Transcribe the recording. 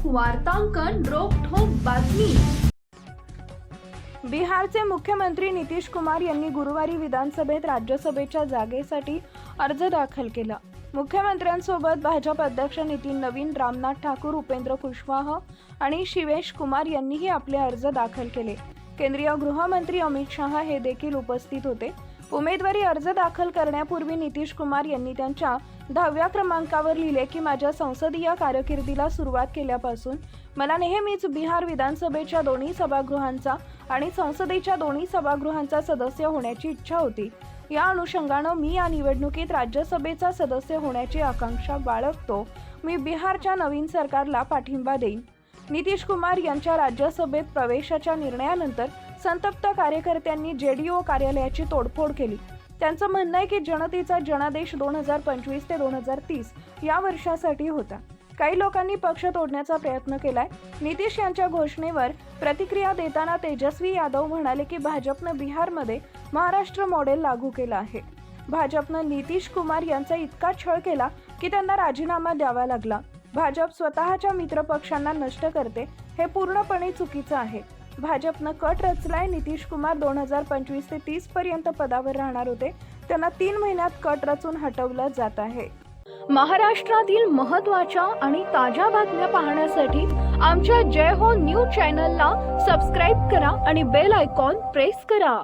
वार्तांकन रोखठोक बातमी। बिहारचे मुख्यमंत्री नितीश कुमार यांनी गुरुवारी विधानसभेत राज्यसभेच्या जागेसाठी अर्ज दाखल केला। मुख्यमंत्र्यांसोबत भाजप अध्यक्ष नितीन नवीन, रामनाथ ठाकूर, उपेंद्र कुशवाहा आणि शिवेश कुमार यांनीही आपले अर्ज दाखल केले। केंद्रीय गृहमंत्री अमित शहा हे देखील उपस्थित होते। उमेदवारी अर्ज दाखल करण्यापूर्वी नितीश कुमार यांनी त्यांच्या 10व्या क्रमांकावर लिहिले की माझ्या संसदीय कारकिर्दीला सुरुवात केल्यापासून मला नेहमीच बिहार विधानसभेच्या दोन्ही सभागृहांचा आणि संसदेच्या दोन्ही सभागृहांचा सदस्य होण्याची इच्छा होती। या अनुषंगाने मी या निवडणुकीत राज्यसभेचा सदस्य होण्याची आकांक्षा बाळगतो। मी बिहारच्या नवीन सरकारला पाठिंबा देईन। नितीश कुमार यांच्या राज्यसभेत प्रवेशाच्या निर्णयानंतर संतप्त कार्यकर्त्यांनी जेडीओ कार्यालयाची तोडफोड केली। त्यांचं म्हणणं आहे की जनतेचा जनादेश 2025 ते 2030 या वर्षासाठी होता। काही लोकांनी पक्ष तोडण्याचा प्रयत्न केलाय। नितीश यांच्या घोषणेवर प्रतिक्रिया देताना तेजस्वी यादव म्हणाले की भाजपने बिहारमध्ये महाराष्ट्र मॉडेल लागू केला आहे। भाजपने नितीश कुमार यांचा इतका छळ केला की त्यांना राजीनामा द्यावा लागला। भाजप स्वतःच्या मित्र पक्षांना नष्ट करते, हे पूर्णपणे चुकीचं आहे। भाजपने कट रचलाय। नितीश कुमार 2025 ते 30 पर्यंत पदावर राहणार होते, त्यांना 3 महिन्यात कट रचून हटवलं जात आहे। महाराष्ट्रातील महत्त्वाच्या आणि ताज्या बातम्या पाहण्यासाठी आमच्या जय हो न्यूज चॅनलला सबस्क्राइब करा आणि बेल आयकॉन प्रेस करा।